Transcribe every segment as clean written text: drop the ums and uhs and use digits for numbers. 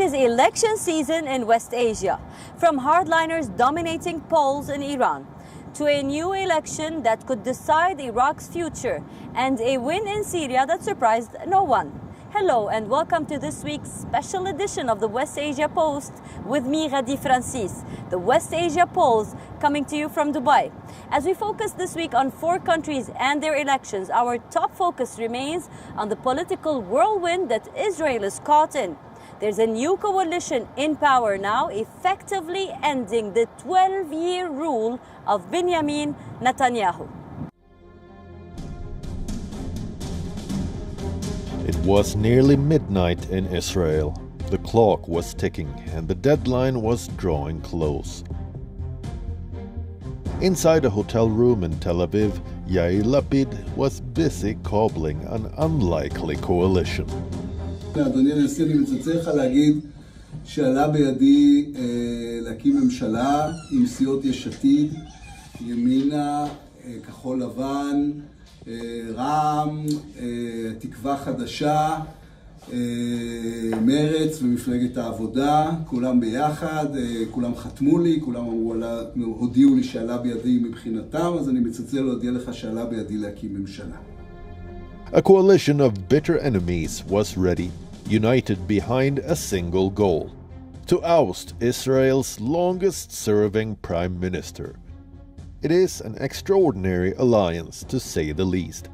is election season in West Asia, from hardliners dominating polls in Iran to a new election that could decide Iraq's future and a win in Syria that surprised no one. Hello and welcome to this week's special edition of the West Asia Post with me, Ghadi Francis. The West Asia Polls coming to you from Dubai. As we focus this week on 4 countries and their elections, our top focus remains on the political whirlwind that Israel is caught in. There's a new coalition in power now, effectively ending the 12-year rule of Benjamin Netanyahu. It was nearly midnight in Israel. The clock was ticking and the deadline was drawing close. Inside a hotel room in Tel Aviv, Yair Lapid was busy cobbling an unlikely coalition. אדוני הנשיא, אני מצטער לך להגיד שעלה בידי להקים ממשלה עם סיעות יש עתיד, ימינה, כחול לבן, רע"מ, תקווה חדשה, מרץ ומפלגת העבודה, כולם ביחד, כולם חתמו לי, כולם הודיעו לי שעלה בידי מבחינתם, אז אני מצטער להודיע לך שעלה בידי להקים ממשלה. A coalition of bitter enemies was ready, united behind a single goal: to oust Israel's longest-serving prime minister. It is an extraordinary alliance, to say the least.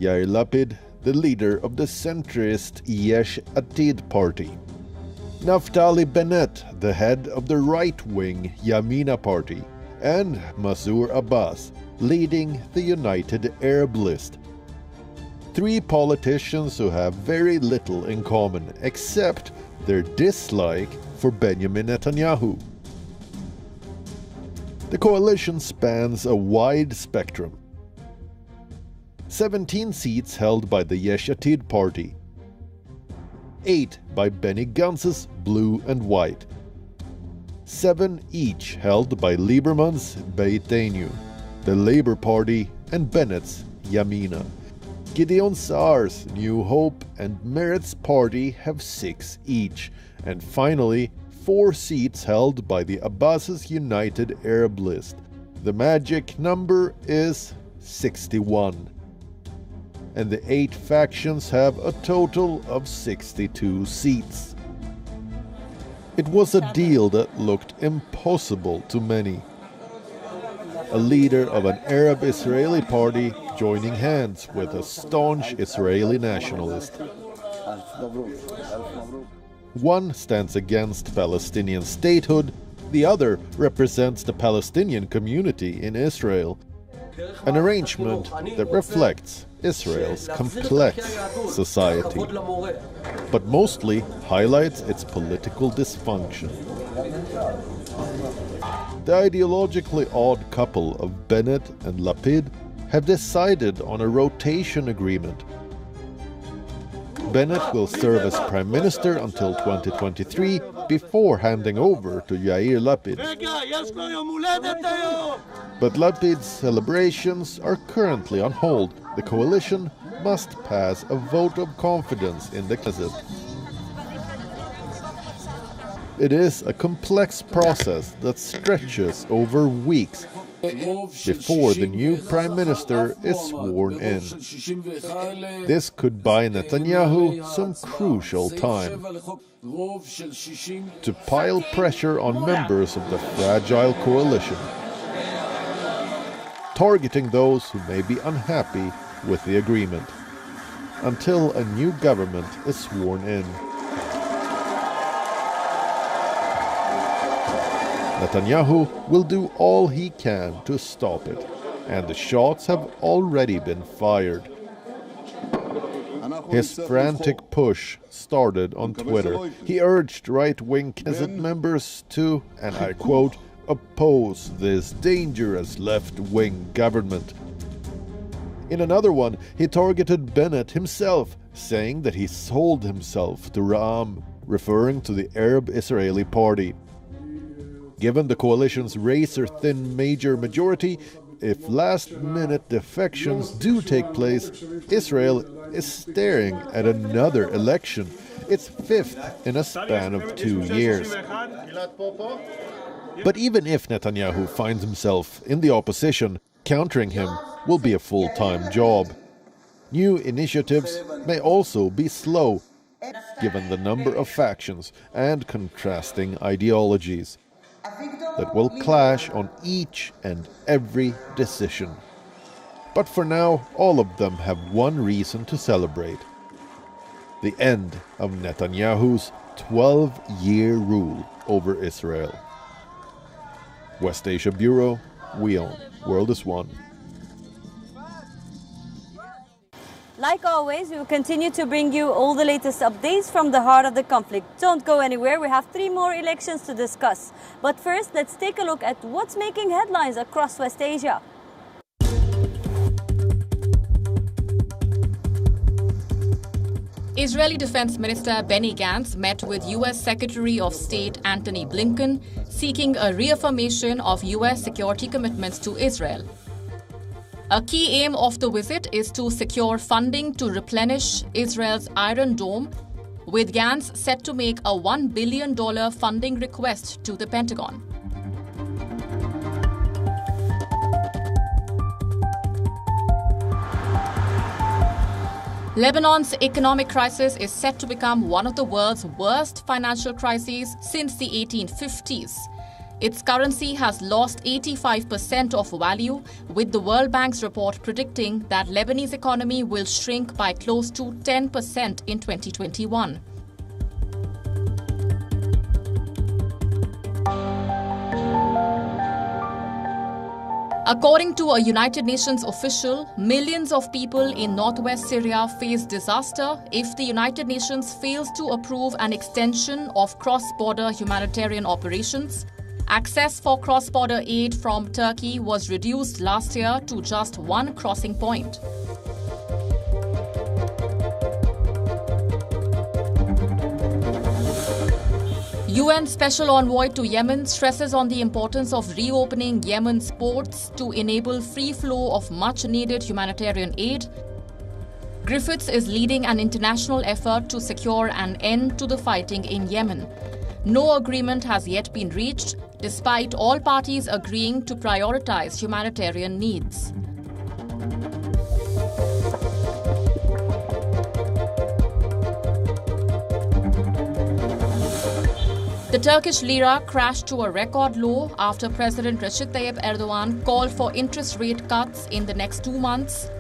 Yair Lapid, the leader of the centrist Yesh Atid party. Naftali Bennett, the head of the right-wing Yamina party. And Mansour Abbas, leading the United Arab List. 3 politicians who have very little in common except their dislike for Benjamin Netanyahu. The coalition spans a wide spectrum. 17 seats held by the Yesh Atid party, 8 by Benny Gantz's Blue and White, 7 each held by Lieberman's Beitenu, the Labour Party, and Bennett's Yamina. Gideon Saar's New Hope and Meretz party have 6 each, and finally 4 seats held by the Abbas's United Arab List. The magic number is 61. And the 8 factions have a total of 62 seats. It was a deal that looked impossible to many. A leader of an Arab-Israeli party joining hands with a staunch Israeli nationalist. One stands against Palestinian statehood, the other represents the Palestinian community in Israel. An arrangement that reflects Israel's complex society, but mostly highlights its political dysfunction. The ideologically odd couple of Bennett and Lapid have decided on a rotation agreement. Bennett will serve as Prime Minister until 2023 before handing over to Yair Lapid. But Lapid's celebrations are currently on hold. The coalition must pass a vote of confidence in the Knesset. It is a complex process that stretches over weeks before the new Prime Minister is sworn in. This could buy Netanyahu some crucial time to pile pressure on members of the fragile coalition, targeting those who may be unhappy with the agreement, until a new government is sworn in. Netanyahu will do all he can to stop it, and the shots have already been fired. His frantic push started on Twitter. He urged right-wing Knesset members to, and I quote, oppose this dangerous left-wing government. In another one, he targeted Bennett himself, saying that he sold himself to Ra'am, referring to the Arab-Israeli party. Given the coalition's razor-thin major majority, if last-minute defections do take place, Israel is staring at another election its fifth in a span of 2 years. But even if Netanyahu finds himself in the opposition, countering him will be a full-time job. New initiatives may also be slow, given the number of factions and contrasting ideologies that will clash on each and every decision. But for now, all of them have one reason to celebrate: the end of Netanyahu's 12-year rule over Israel. West Asia Bureau, WION, World is One. Like always, we will continue to bring you all the latest updates from the heart of the conflict. Don't go anywhere, we have 3 more elections to discuss. But first, let's take a look at what's making headlines across West Asia. Israeli Defense Minister Benny Gantz met with U.S. Secretary of State Antony Blinken, seeking a reaffirmation of U.S. security commitments to Israel. A key aim of the visit is to secure funding to replenish Israel's Iron Dome, with Gantz set to make a $1 billion funding request to the Pentagon. Lebanon's economic crisis is set to become one of the world's worst financial crises since the 1850s. Its currency has lost 85% of value, with the World Bank's report predicting that Lebanese economy will shrink by close to 10% in 2021. According to a United Nations official, millions of people in northwest Syria face disaster if the United Nations fails to approve an extension of cross-border humanitarian operations. Access for cross-border aid from Turkey was reduced last year to just 1 crossing point. UN Special Envoy to Yemen stresses on the importance of reopening Yemen's ports to enable free flow of much-needed humanitarian aid. Griffiths is leading an international effort to secure an end to the fighting in Yemen. No agreement has yet been reached, despite all parties agreeing to prioritize humanitarian needs. The Turkish lira crashed to a record low after President Recep Tayyip Erdogan called for interest rate cuts in the next 2 months.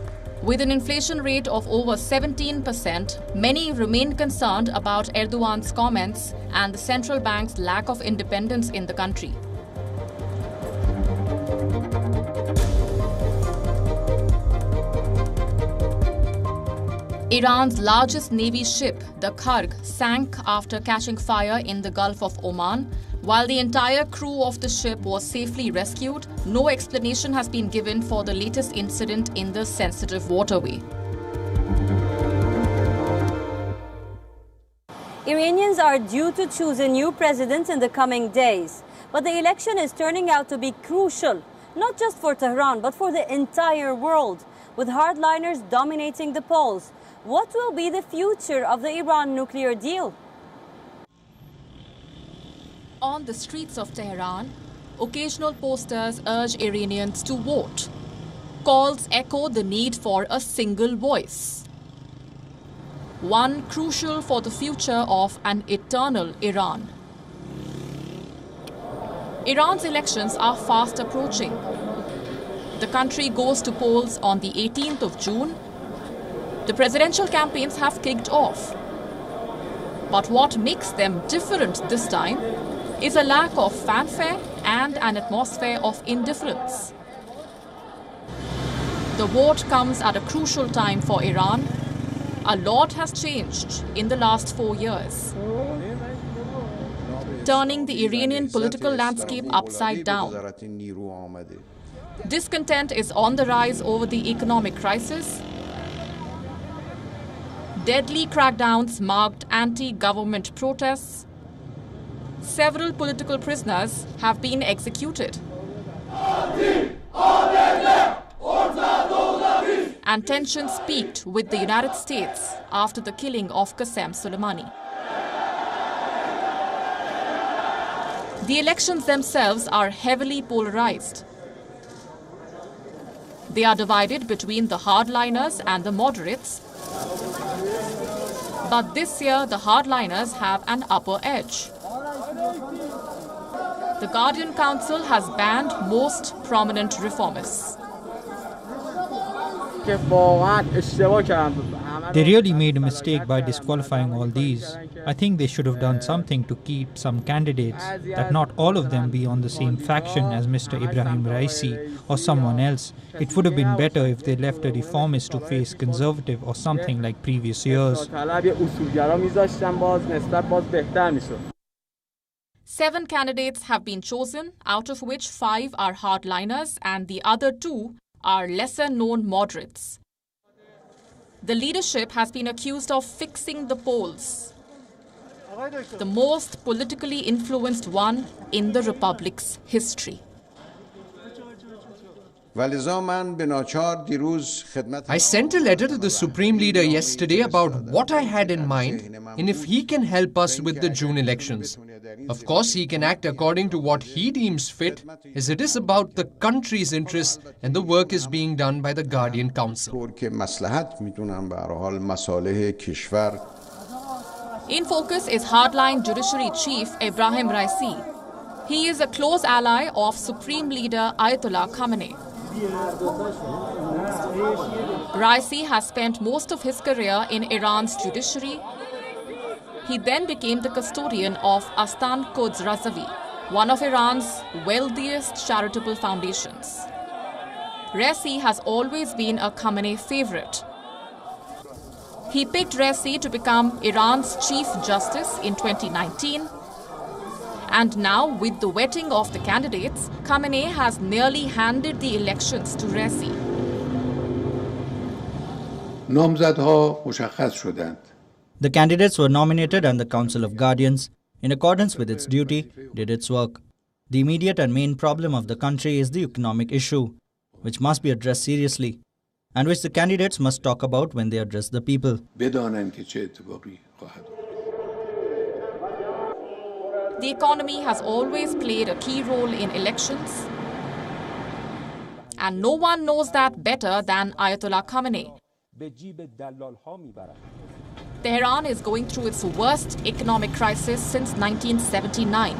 With an inflation rate of over 17%, many remain concerned about Erdogan's comments and the central bank's lack of independence in the country. Iran's largest navy ship, the Kharg, sank after catching fire in the Gulf of Oman. While the entire crew of the ship was safely rescued, no explanation has been given for the latest incident in the sensitive waterway. Iranians are due to choose a new president in the coming days. But the election is turning out to be crucial, not just for Tehran, but for the entire world, with hardliners dominating the polls. What will be the future of the Iran nuclear deal? On the streets of Tehran, occasional posters urge Iranians to vote. Calls echo the need for a single voice, one crucial for the future of an eternal Iran. Iran's elections are fast approaching. The country goes to polls on the 18th of June. The presidential campaigns have kicked off. But what makes them different this time is a lack of fanfare and an atmosphere of indifference. The vote comes at a crucial time for Iran. A lot has changed in the last 4 years, turning the Iranian political landscape upside down. Discontent is on the rise over the economic crisis. Deadly crackdowns marked anti-government protests. Several political prisoners have been executed. And tensions peaked with the United States after the killing of Qasem Soleimani. The elections themselves are heavily polarized. They are divided between the hardliners and the moderates. But this year, the hardliners have an upper edge. The Guardian Council has banned most prominent reformists. They really made a mistake by disqualifying all these. I think they should have done something to keep some candidates, that not all of them be on the same faction as Mr. Ibrahim Raisi or someone else. It would have been better if they left a reformist to face conservative or something like previous years. 7 candidates have been chosen, out of which 5 are hardliners and the other 2 are lesser-known moderates. The leadership has been accused of fixing the polls, the most politically influenced one in the Republic's history. I sent a letter to the Supreme Leader yesterday about what I had in mind and if he can help us with the June elections. Of course, he can act according to what he deems fit, as it is about the country's interests and the work is being done by the Guardian Council. In focus is hardline Judiciary Chief Ibrahim Raisi. He is a close ally of Supreme Leader Ayatollah Khamenei. Raisi has spent most of his career in Iran's judiciary. He then became the custodian of Astan Quds Razavi, one of Iran's wealthiest charitable foundations. Raisi has always been a Khamenei favorite. He picked Raisi to become Iran's Chief Justice in 2019. And now, with the vetting of the candidates, Khamenei has nearly handed the elections to Raisi. The candidates were nominated and the Council of Guardians, in accordance with its duty, did its work. The immediate and main problem of the country is the economic issue, which must be addressed seriously, and which the candidates must talk about when they address the people. The economy has always played a key role in elections, and no one knows that better than Ayatollah Khamenei. Tehran is going through its worst economic crisis since 1979.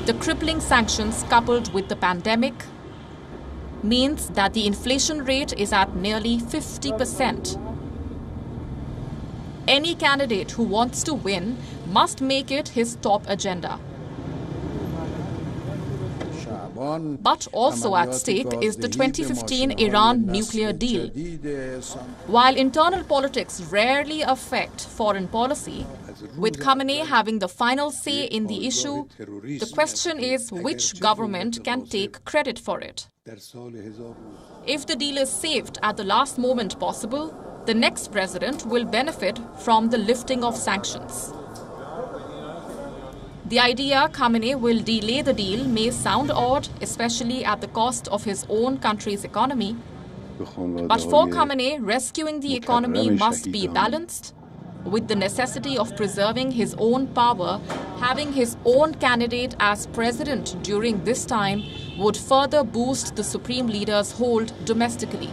The crippling sanctions coupled with the pandemic means that the inflation rate is at nearly 50%. Any candidate who wants to win must make it his top agenda. But also at stake is the 2015 Iran nuclear deal. While internal politics rarely affect foreign policy, with Khamenei having the final say in the issue, the question is which government can take credit for it. If the deal is saved at the last moment possible, the next president will benefit from the lifting of sanctions. The idea Khamenei will delay the deal may sound odd, especially at the cost of his own country's economy. But for Khamenei, rescuing the economy must be balanced. With the necessity of preserving his own power, having his own candidate as president during this time would further boost the supreme leader's hold domestically.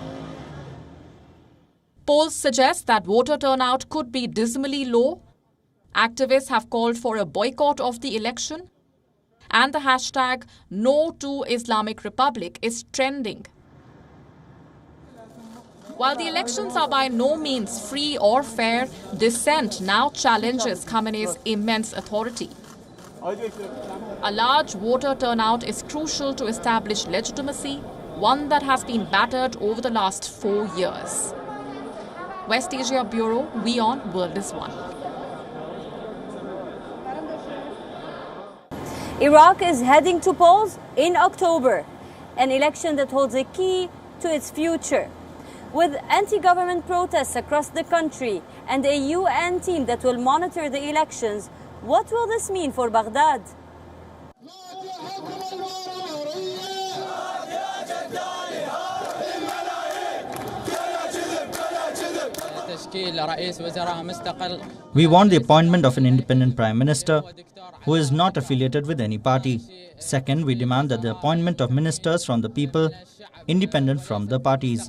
Polls suggest that voter turnout could be dismally low. Activists have called for a boycott of the election, and the hashtag No to Islamic Republic is trending. While the elections are by no means free or fair, dissent now challenges Khamenei's immense authority. A large voter turnout is crucial to establish legitimacy, one that has been battered over the last 4 years. West Asia Bureau, WION World is One. Iraq is heading to polls in October, an election that holds a key to its future. With anti-government protests across the country and a UN team that will monitor the elections, what will this mean for Baghdad? We want the appointment of an independent Prime Minister who is not affiliated with any party. Second, we demand that the appointment of ministers from the people, independent from the parties.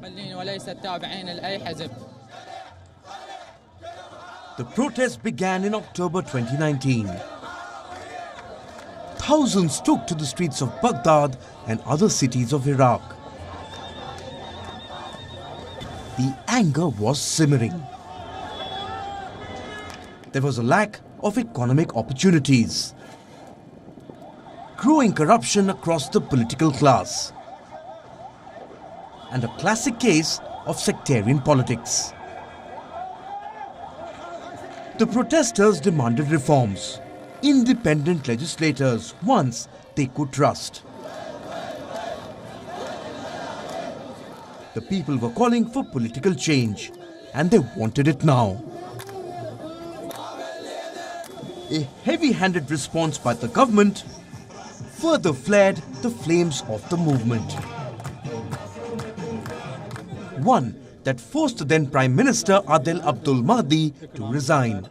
The protest began in October 2019. Thousands took to the streets of Baghdad and other cities of Iraq. The anger was simmering. There was a lack of economic opportunities, growing corruption across the political class, and a classic case of sectarian politics. The protesters demanded reforms, independent legislators, ones they could trust. The people were calling for political change, and they wanted it now. A heavy-handed response by the government further flared the flames of the movement. One that forced the then Prime Minister Adel Abdul Mahdi to resign.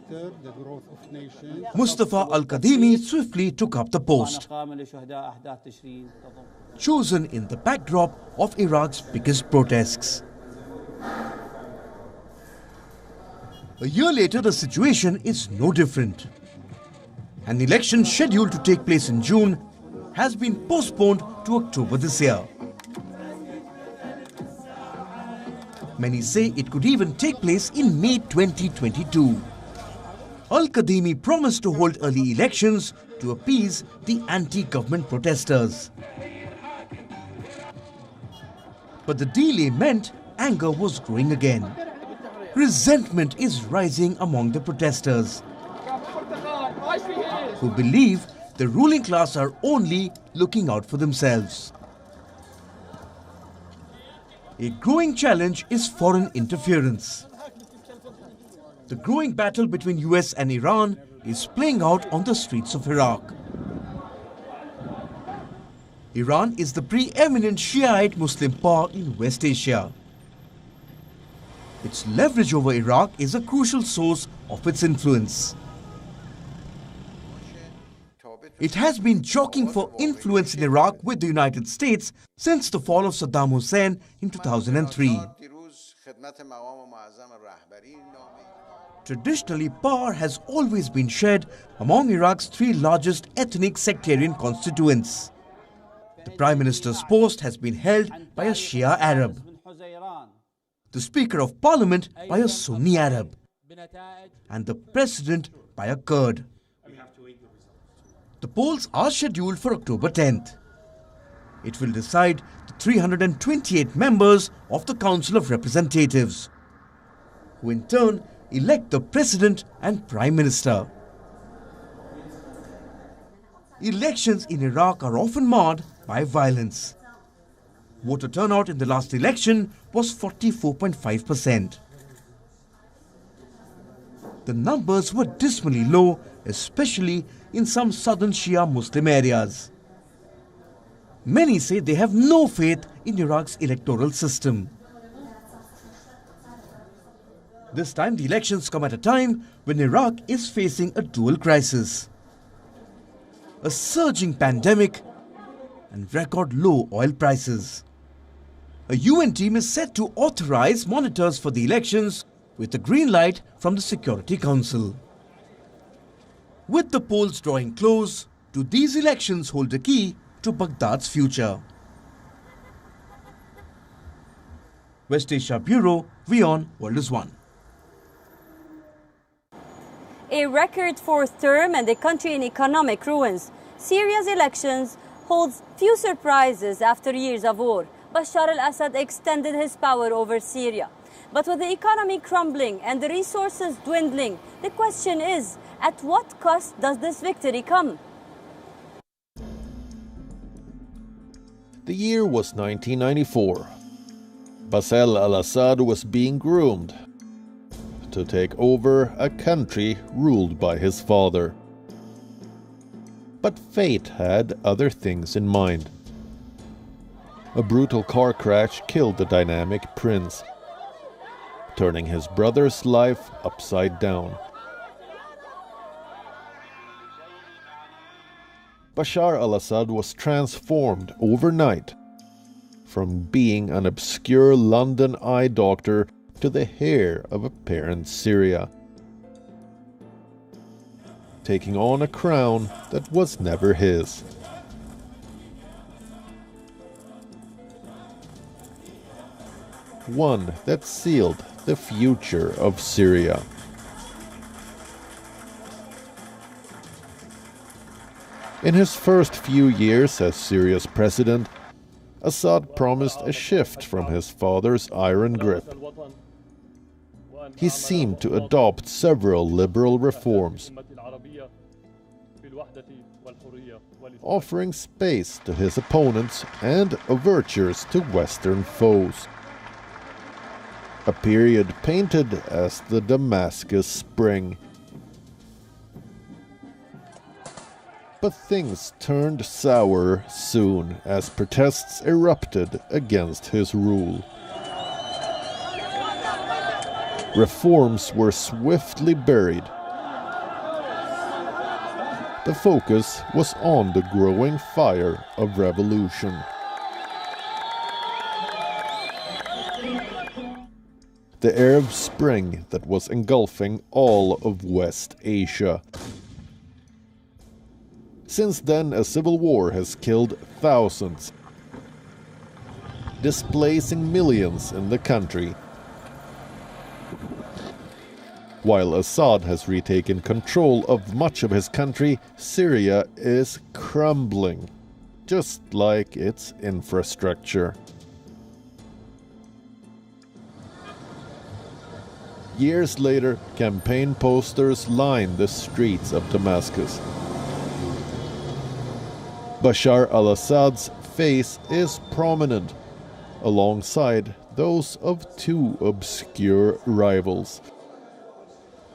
Mustafa al-Kadhimi swiftly took up the post, chosen in the backdrop of Iraq's biggest protests. A year later, the situation is no different. An election scheduled to take place in June has been postponed to October this year. Many say it could even take place in May 2022. Al-Kadhimi promised to hold early elections to appease the anti-government protesters. But the delay meant anger was growing again. Resentment is rising among the protesters, who believe the ruling class are only looking out for themselves. A growing challenge is foreign interference. The growing battle between US and Iran is playing out on the streets of Iraq. Iran is the preeminent Shiite Muslim power in West Asia. Its leverage over Iraq is a crucial source of its influence. It has been jockeying for influence in Iraq with the United States since the fall of Saddam Hussein in 2003. Traditionally, power has always been shared among Iraq's three largest ethnic sectarian constituents. The Prime Minister's post has been held by a Shia Arab, the Speaker of Parliament by a Sunni Arab, and the President by a Kurd. The polls are scheduled for October 10th. It will decide the 328 members of the Council of Representatives, who in turn elect the President and Prime Minister. Elections in Iraq are often marred by violence. Voter turnout in the last election was 44.5%. The numbers were dismally low, especially in some southern Shia Muslim areas. Many say they have no faith in Iraq's electoral system. This time the elections come at a time when Iraq is facing a dual crisis: a surging pandemic and record low oil prices. A UN team is set to authorize monitors for the elections with a green light from the Security Council. With the polls drawing close, do these elections hold a key to Baghdad's future? West Asia Bureau, WION World is One. A record fourth term and the country in economic ruins. Syria's elections holds few surprises after years of war. Bashar al-Assad extended his power over Syria. But with the economy crumbling and the resources dwindling, the question is, at what cost does this victory come? The year was 1994. Bashar al-Assad was being groomed to take over a country ruled by his father. But fate had other things in mind. A brutal car crash killed the dynamic prince. turning his brother's life upside down. Bashar al-Assad was transformed overnight from being an obscure London eye doctor to the heir of a parent Syria, taking on a crown that was never his. One that sealed the future of Syria. In his first few years as Syria's president, Assad promised a shift from his father's iron grip. He seemed to adopt several liberal reforms, offering space to his opponents and overtures to Western foes. A period painted as the Damascus Spring. But things turned sour soon as protests erupted against his rule. Reforms were swiftly buried. The focus was on the growing fire of revolution. The Arab Spring that was engulfing all of West Asia. Since then, a civil war has killed thousands, displacing millions in the country. While Assad has retaken control of much of his country, Syria is crumbling, just like its infrastructure. Years later, campaign posters line the streets of Damascus. Bashar al-Assad's face is prominent, alongside those of two obscure rivals.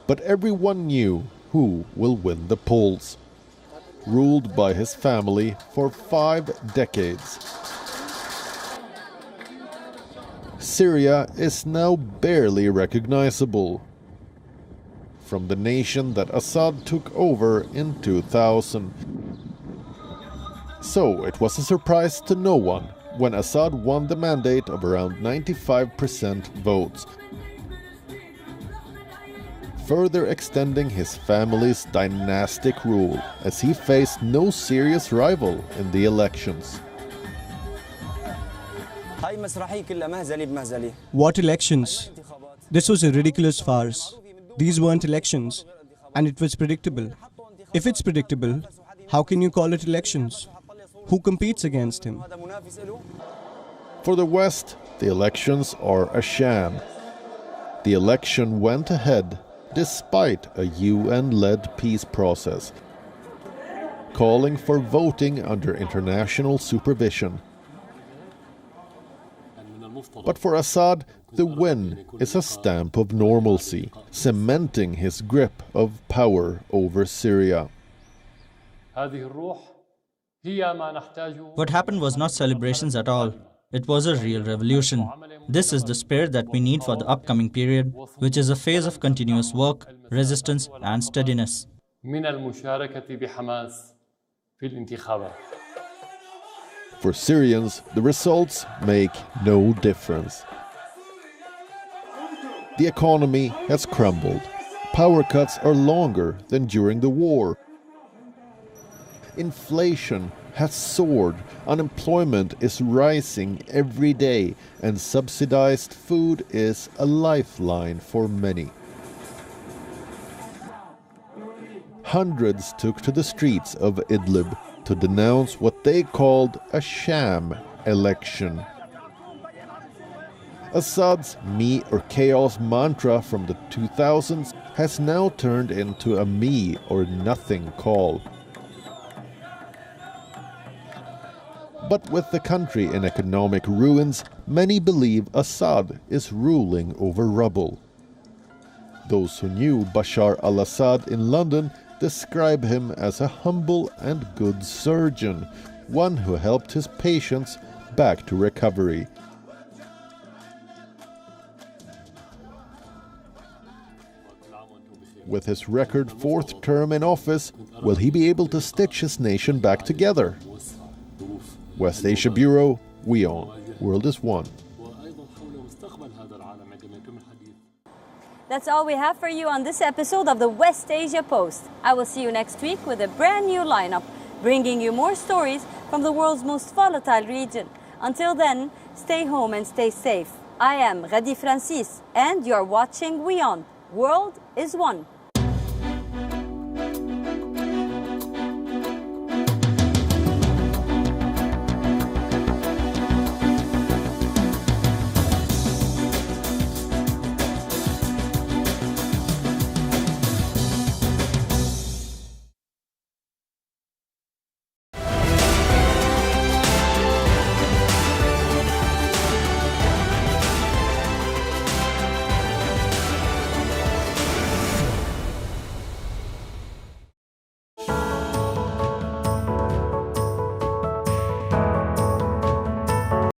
But everyone knew who will win the polls. Ruled by his family for 5 decades, Syria is now barely recognizable from the nation that Assad took over in 2000. So it was a surprise to no one when Assad won the mandate of around 95% votes, further extending his family's dynastic rule as he faced no serious rival in the elections. What elections? This was a ridiculous farce. These weren't elections, and it was predictable. If it's predictable, how can you call it elections? Who competes against him? For the West, the elections are a sham. The election went ahead despite a UN-led peace process, calling for voting under international supervision. But for Assad, the win is a stamp of normalcy, cementing his grip of power over Syria. What happened was not celebrations at all. It was a real revolution. This is the spirit that we need for the upcoming period, which is a phase of continuous work, resistance and steadiness. For Syrians, the results make no difference. The economy has crumbled. Power cuts are longer than during the war. Inflation has soared, unemployment is rising every day, and subsidized food is a lifeline for many. Hundreds took to the streets of Idlib to denounce what they called a sham election. Assad's me or chaos mantra from the 2000s has now turned into a me or nothing call. But with the country in economic ruins, many believe Assad is ruling over rubble. Those who knew Bashar al-Assad in London describe him as a humble and good surgeon, one who helped his patients back to recovery. With his record fourth term in office, will he be able to stitch his nation back together? West Asia Bureau, WION. World is One. That's all we have for you on this episode of the West Asia Post. I will see you next week with a brand new lineup, bringing you more stories from the world's most volatile region. Until then, stay home and stay safe. I am Ghadi Francis, and you're watching WION. World is One.